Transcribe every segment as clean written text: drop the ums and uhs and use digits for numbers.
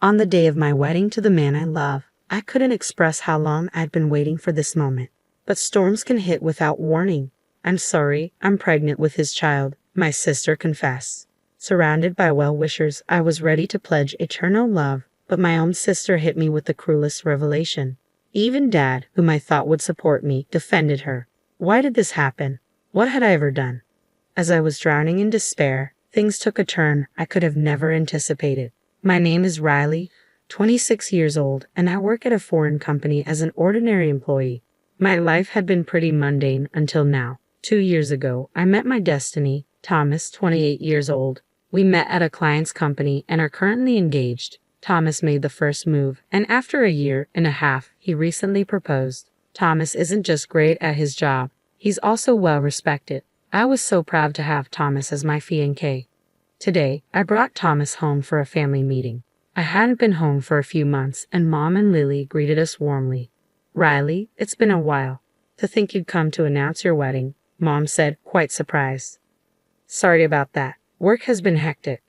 On the day of my wedding to the man I love, I couldn't express how long I'd been waiting for this moment. But storms can hit without warning. I'm sorry, I'm pregnant with his child, my sister confessed. Surrounded by well-wishers, I was ready to pledge eternal love, but my own sister hit me with the cruelest revelation. Even Dad, whom I thought would support me, defended her. Why did this happen? What had I ever done? As I was drowning in despair, things took a turn I could have never anticipated. My name is Riley, 26 years old, and I work at a foreign company as an ordinary employee. My life had been pretty mundane until now. 2 years ago, I met my destiny, Thomas, 28 years old. We met at a client's company and are currently engaged. Thomas made the first move, and after a year and a half, he recently proposed. Thomas isn't just great at his job, he's also well respected. I was so proud to have Thomas as my fiancé. Today, I brought Thomas home for a family meeting. I hadn't been home for a few months, and Mom and Lily greeted us warmly. "Riley, it's been a while. To think you'd come to announce your wedding," Mom said, quite surprised. "Sorry about that. Work has been hectic."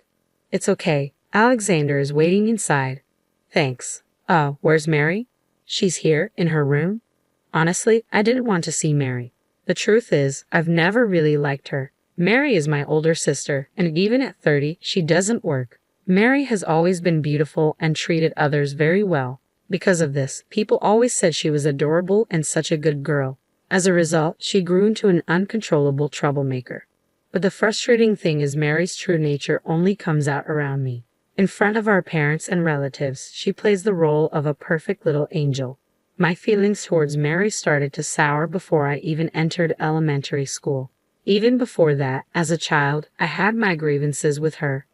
"It's okay. Alexander is waiting inside." "Thanks. Oh, where's Mary?" "She's here, in her room." Honestly, I didn't want to see Mary. The truth is, I've never really liked her. Mary is my older sister, and even at 30, she doesn't work. Mary has always been beautiful and treated others very well. Because of this, people always said she was adorable and such a good girl. As a result, she grew into an uncontrollable troublemaker. But the frustrating thing is Mary's true nature only comes out around me. In front of our parents and relatives, she plays the role of a perfect little angel. My feelings towards Mary started to sour before I even entered elementary school. Even before that, as a child, I had my grievances with her.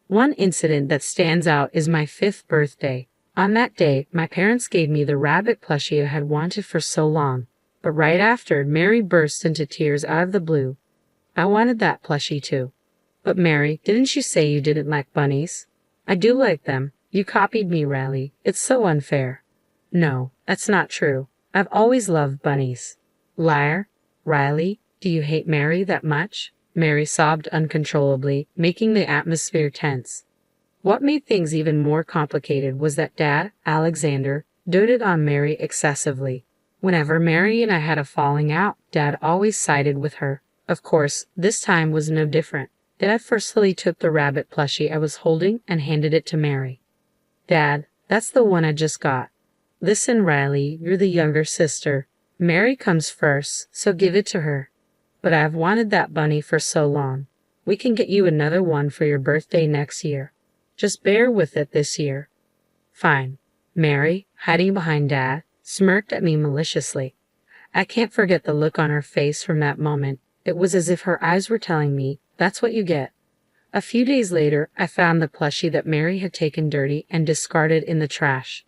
One incident that stands out is my 5th birthday. On that day, my parents gave me the rabbit plushie I had wanted for so long. But right after, Mary burst into tears out of the blue. I wanted that plushie too. "But Mary, didn't you say you didn't like bunnies?" "I do like them. You copied me, Riley. It's so unfair." "No, that's not true. I've always loved bunnies." "Liar." "Riley, do you hate Mary that much?" Mary sobbed uncontrollably, making the atmosphere tense. What made things even more complicated was that Dad, Alexander, doted on Mary excessively. Whenever Mary and I had a falling out, Dad always sided with her. Of course, this time was no different. Dad forcefully took the rabbit plushie I was holding and handed it to Mary. "Dad, that's the one I just got. Listen, Riley, you're the younger sister. Mary comes first, so give it to her. But I've wanted that bunny for so long. We can get you another one for your birthday next year. Just bear with it this year." "Fine." Mary, hiding behind Dad, smirked at me maliciously. I can't forget the look on her face from that moment. It was as if her eyes were telling me, "That's what you get." A few days later, I found the plushie that Mary had taken dirty and discarded in the trash.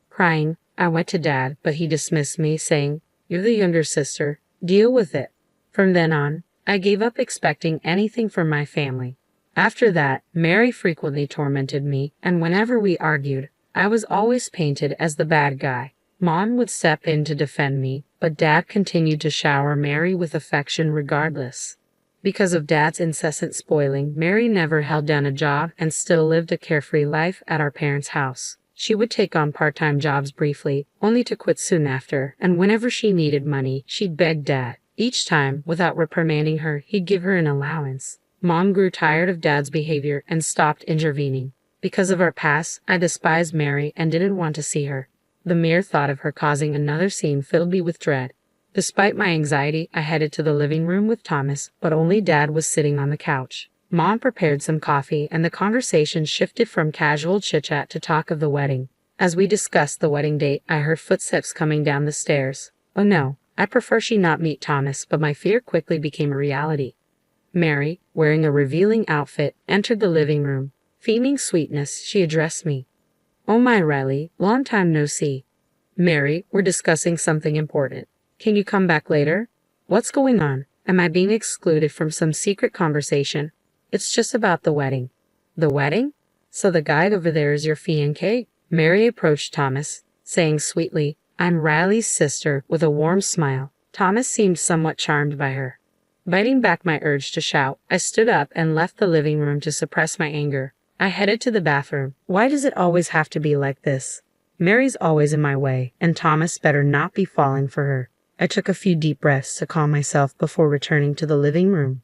Crying, I went to Dad, but he dismissed me, saying, "You're the younger sister. Deal with it." From then on, I gave up expecting anything from my family. After that, Mary frequently tormented me, and whenever we argued, I was always painted as the bad guy. Mom would step in to defend me, but Dad continued to shower Mary with affection regardless. Because of Dad's incessant spoiling, Mary never held down a job and still lived a carefree life at our parents' house. She would take on part-time jobs briefly, only to quit soon after, and whenever she needed money, she'd beg Dad. Each time, without reprimanding her, he'd give her an allowance. Mom grew tired of Dad's behavior and stopped intervening. Because of our past, I despised Mary and didn't want to see her. The mere thought of her causing another scene filled me with dread. Despite my anxiety, I headed to the living room with Thomas, but only Dad was sitting on the couch. Mom prepared some coffee, and the conversation shifted from casual chit-chat to talk of the wedding. As we discussed the wedding date, I heard footsteps coming down the stairs. Oh no, I prefer she not meet Thomas, but my fear quickly became a reality. Mary, wearing a revealing outfit, entered the living room. Feigning sweetness, she addressed me. "Oh my, Riley, long time no see." "Mary, we're discussing something important. Can you come back later?" "What's going on? Am I being excluded from some secret conversation?" "It's just about the wedding." "The wedding? So the guy over there is your fiancé?" Mary approached Thomas, saying sweetly, "I'm Riley's sister," with a warm smile. Thomas seemed somewhat charmed by her. Biting back my urge to shout, I stood up and left the living room to suppress my anger. I headed to the bathroom. Why does it always have to be like this? Mary's always in my way, and Thomas better not be falling for her. I took a few deep breaths to calm myself before returning to the living room.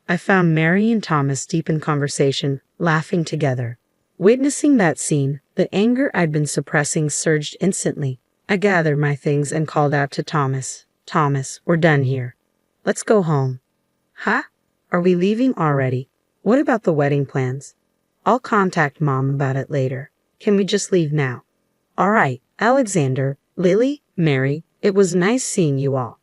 I found Mary and Thomas deep in conversation, laughing together. Witnessing that scene, the anger I'd been suppressing surged instantly. I gathered my things and called out to Thomas. Thomas, we're done here. Let's go home. Huh? Are we leaving already? What about the wedding plans? I'll contact Mom about it later. Can we just leave now? All right, Alexander, Lily, Mary, it was nice seeing you all.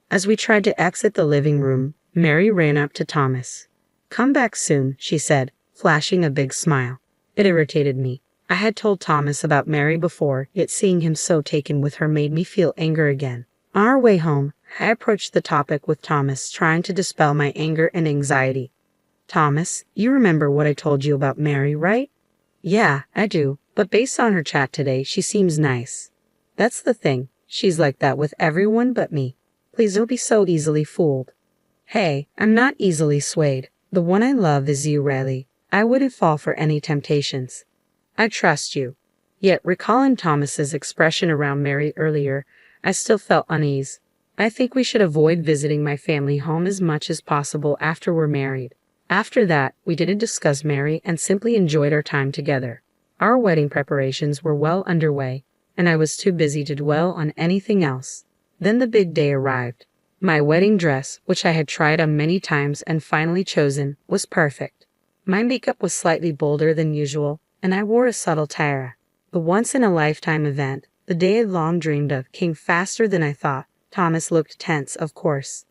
As we tried to exit the living room, Mary ran up to Thomas. Come back soon, she said, flashing a big smile. It irritated me. I had told Thomas about Mary before, yet seeing him so taken with her made me feel anger again. On our way home, I approached the topic with Thomas, trying to dispel my anger and anxiety. Thomas, you remember what I told you about Mary, right? Yeah, I do, but based on her chat today, she seems nice. That's the thing, she's like that with everyone but me. Please don't be so easily fooled. Hey, I'm not easily swayed. The one I love is you, Riley. I wouldn't fall for any temptations. I trust you. Yet, recalling Thomas's expression around Mary earlier, I still felt unease. I think we should avoid visiting my family home as much as possible after we're married. After that, we didn't discuss Mary and simply enjoyed our time together. Our wedding preparations were well underway, and I was too busy to dwell on anything else. Then the big day arrived. My wedding dress, which I had tried on many times and finally chosen, was perfect. My makeup was slightly bolder than usual, and I wore a subtle tiara. The once-in-a-lifetime event, the day I'd long dreamed of, came faster than I thought. Thomas looked tense, of course.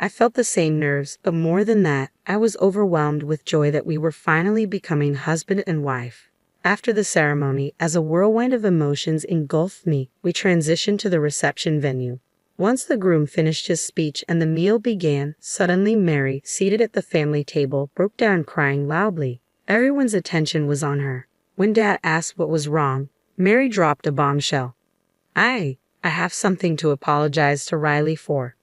I felt the same nerves, but more than that, I was overwhelmed with joy that we were finally becoming husband and wife. After the ceremony, as a whirlwind of emotions engulfed me, we transitioned to the reception venue. Once the groom finished his speech and the meal began, suddenly Mary, seated at the family table, broke down crying loudly. Everyone's attention was on her. When Dad asked what was wrong, Mary dropped a bombshell. I have something to apologize to Riley for.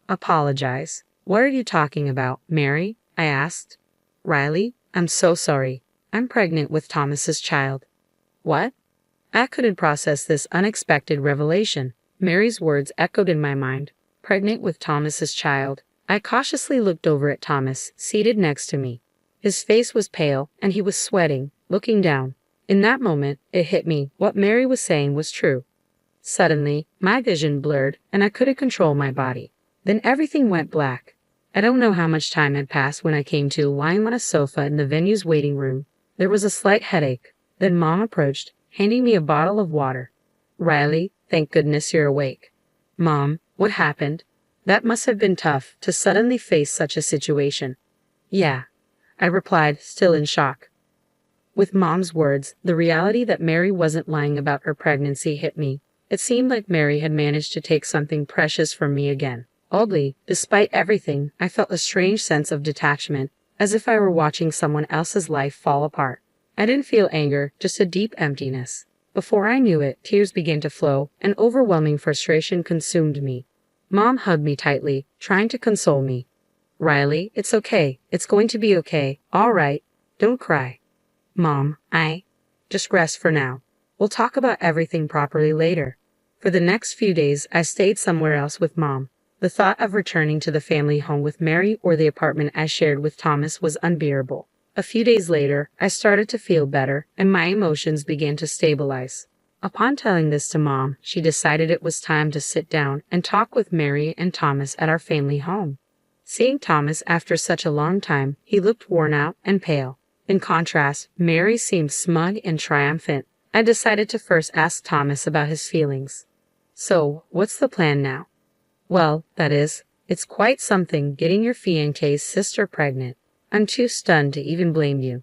Apologize? What are you talking about, Mary? I asked. Riley, I'm so sorry. I'm pregnant with Thomas's child. What? I couldn't process this unexpected revelation. Mary's words echoed in my mind. Pregnant with Thomas's child. I cautiously looked over at Thomas, seated next to me. His face was pale, and he was sweating, looking down. In that moment, it hit me. What Mary was saying was true. Suddenly, my vision blurred, and I couldn't control my body. Then everything went black. I don't know how much time had passed when I came to lying on a sofa in the venue's waiting room. There was a slight headache. Then Mom approached, handing me a bottle of water. Riley, thank goodness you're awake. Mom, what happened? That must have been tough, to suddenly face such a situation. Yeah, I replied, still in shock. With Mom's words, the reality that Mary wasn't lying about her pregnancy hit me. It seemed like Mary had managed to take something precious from me again. Oddly, despite everything, I felt a strange sense of detachment, as if I were watching someone else's life fall apart. I didn't feel anger, just a deep emptiness. Before I knew it, tears began to flow, and overwhelming frustration consumed me. Mom hugged me tightly, trying to console me. Riley, it's okay. It's going to be okay. All right. Don't cry. Mom, just rest for now. We'll talk about everything properly later. For the next few days, I stayed somewhere else with Mom. The thought of returning to the family home with Mary or the apartment I shared with Thomas was unbearable. A few days later, I started to feel better, and my emotions began to stabilize. Upon telling this to Mom, she decided it was time to sit down and talk with Mary and Thomas at our family home. Seeing Thomas after such a long time, he looked worn out and pale. In contrast, Mary seemed smug and triumphant. I decided to first ask Thomas about his feelings. So, what's the plan now? Well, that is, it's quite something getting your fiancé's sister pregnant. I'm too stunned to even blame you.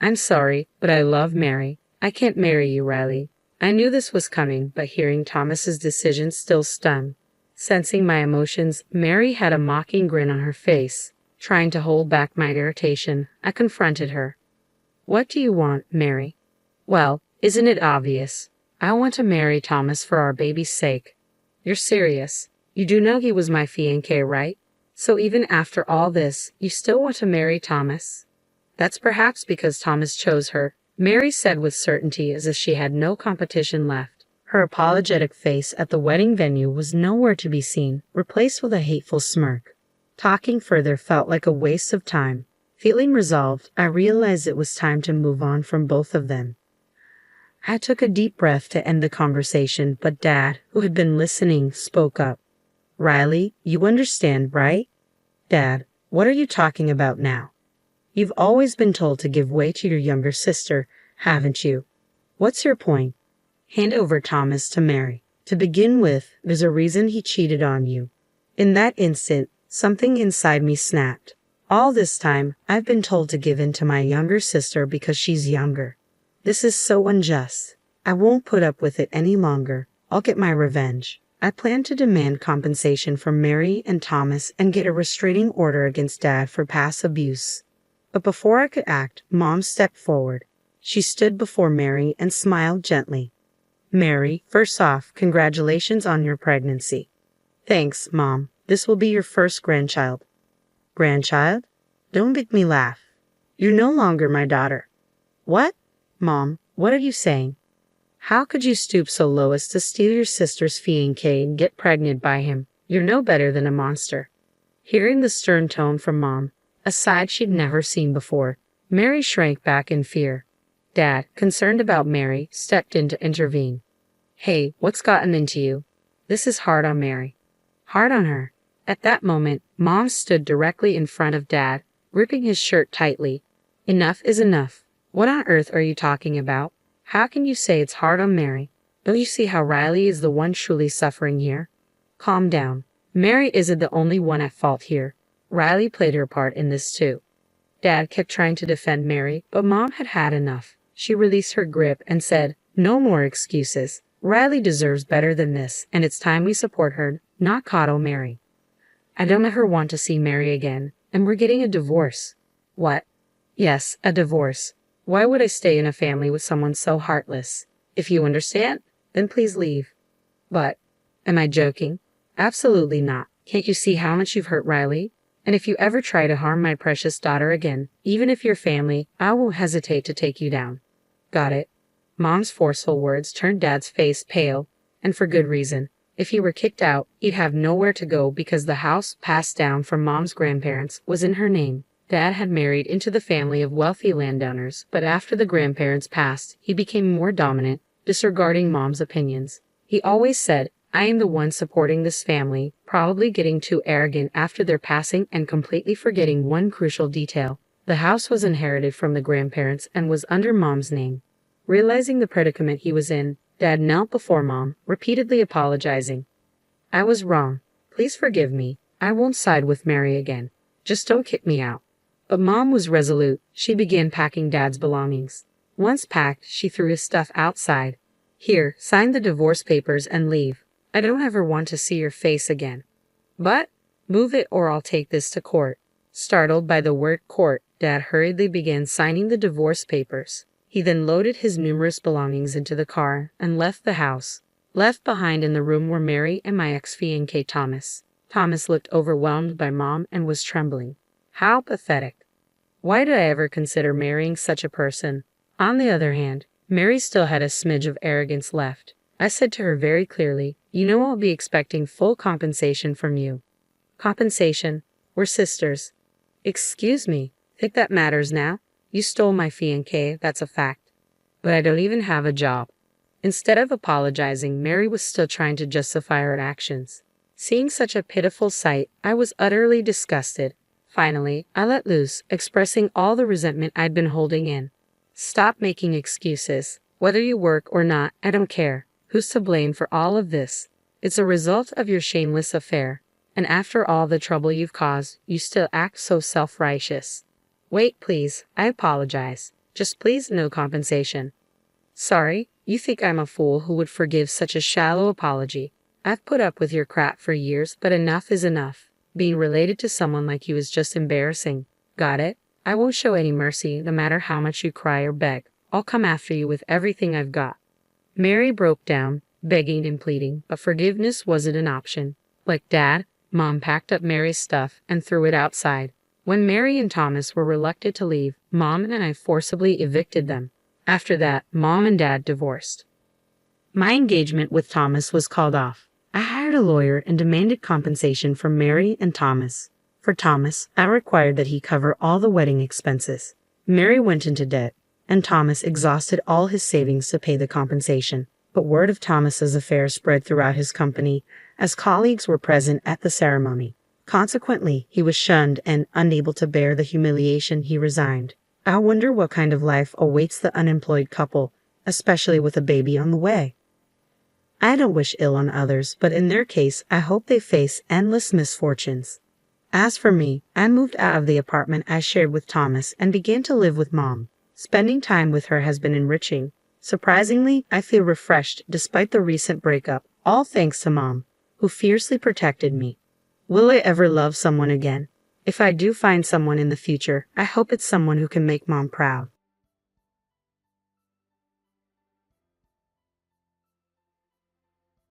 I'm sorry, but I love Mary. I can't marry you, Riley. I knew this was coming, but hearing Thomas's decision still stung. Sensing my emotions, Mary had a mocking grin on her face. Trying to hold back my irritation, I confronted her. What do you want, Mary? Well, isn't it obvious? I want to marry Thomas for our baby's sake. You're serious. You do know he was my fiancé, right? So even after all this, you still want to marry Thomas? That's perhaps because Thomas chose her, Mary said with certainty as if she had no competition left. Her apologetic face at the wedding venue was nowhere to be seen, replaced with a hateful smirk. Talking further felt like a waste of time. Feeling resolved, I realized it was time to move on from both of them. I took a deep breath to end the conversation, but Dad, who had been listening, spoke up. Riley, you understand, right? Dad, what are you talking about now? You've always been told to give way to your younger sister, haven't you? What's your point? Hand over Thomas to Mary. To begin with, there's a reason he cheated on you. In that instant, something inside me snapped. All this time, I've been told to give in to my younger sister because she's younger. This is so unjust. I won't put up with it any longer. I'll get my revenge. I plan to demand compensation from Mary and Thomas and get a restraining order against Dad for past abuse. But before I could act, Mom stepped forward. She stood before Mary and smiled gently. Mary, first off, congratulations on your pregnancy. Thanks, Mom. This will be your first grandchild. Grandchild? Don't make me laugh. You're no longer my daughter. What? Mom, what are you saying? How could you stoop so low as to steal your sister's fiancé and get pregnant by him? You're no better than a monster. Hearing the stern tone from Mom, a side she'd never seen before, Mary shrank back in fear. Dad, concerned about Mary, stepped in to intervene. Hey, what's gotten into you? This is hard on Mary. Hard on her. At that moment, Mom stood directly in front of Dad, gripping his shirt tightly. Enough is enough. What on earth are you talking about? How can you say it's hard on Mary? Don't you see how Riley is the one truly suffering here? Calm down. Mary isn't the only one at fault here. Riley played her part in this too. Dad kept trying to defend Mary, but Mom had had enough. She released her grip and said, no more excuses. Riley deserves better than this, and it's time we support her, not coddle Mary. I don't ever want to see Mary again, and we're getting a divorce. What? Yes, a divorce. Why would I stay in a family with someone so heartless? If you understand, then please leave. But, am I joking? Absolutely not. Can't you see how much you've hurt Riley? And if you ever try to harm my precious daughter again, even if you're family, I won't hesitate to take you down. Got it? Mom's forceful words turned Dad's face pale, and for good reason. If he were kicked out, he'd have nowhere to go because the house, passed down from Mom's grandparents, was in her name. Dad had married into the family of wealthy landowners, but after the grandparents passed, he became more dominant, disregarding Mom's opinions. He always said, I am the one supporting this family, probably getting too arrogant after their passing and completely forgetting one crucial detail. The house was inherited from the grandparents and was under Mom's name. Realizing the predicament he was in, Dad knelt before Mom, repeatedly apologizing. I was wrong. Please forgive me. I won't side with Mary again. Just don't kick me out. But Mom was resolute. She began packing Dad's belongings. Once packed, she threw his stuff outside. Here, sign the divorce papers and leave. I don't ever want to see your face again. But, move it or I'll take this to court. Startled by the word court, Dad hurriedly began signing the divorce papers. He then loaded his numerous belongings into the car and left the house. Left behind in the room were Mary and my ex-fiancé Thomas. Thomas looked overwhelmed by Mom and was trembling. How pathetic. Why did I ever consider marrying such a person? On the other hand, Mary still had a smidge of arrogance left. I said to her very clearly, you know I'll be expecting full compensation from you. Compensation? We're sisters. Excuse me, think that matters now? You stole my fiancé, that's a fact. But I don't even have a job. Instead of apologizing, Mary was still trying to justify her actions. Seeing such a pitiful sight, I was utterly disgusted. Finally, I let loose, expressing all the resentment I'd been holding in. Stop making excuses. Whether you work or not, I don't care. Who's to blame for all of this? It's a result of your shameless affair. And after all the trouble you've caused, you still act so self-righteous. Wait, please. I apologize. Just please no compensation. Sorry, you think I'm a fool who would forgive such a shallow apology. I've put up with your crap for years, but enough is enough. Being related to someone like you is just embarrassing. Got it? I won't show any mercy, no matter how much you cry or beg. I'll come after you with everything I've got. Mary broke down, begging and pleading, but forgiveness wasn't an option. Like Dad, Mom packed up Mary's stuff and threw it outside. When Mary and Thomas were reluctant to leave, Mom and I forcibly evicted them. After that, Mom and Dad divorced. My engagement with Thomas was called off. I hired a lawyer and demanded compensation from Mary and Thomas. For Thomas, I required that he cover all the wedding expenses. Mary went into debt, and Thomas exhausted all his savings to pay the compensation. But word of Thomas's affair spread throughout his company, as colleagues were present at the ceremony. Consequently, he was shunned and, unable to bear the humiliation, he resigned. I wonder what kind of life awaits the unemployed couple, especially with a baby on the way. I don't wish ill on others, but in their case, I hope they face endless misfortunes. As for me, I moved out of the apartment I shared with Thomas and began to live with Mom. Spending time with her has been enriching. Surprisingly, I feel refreshed despite the recent breakup, all thanks to Mom, who fiercely protected me. Will I ever love someone again? If I do find someone in the future, I hope it's someone who can make Mom proud.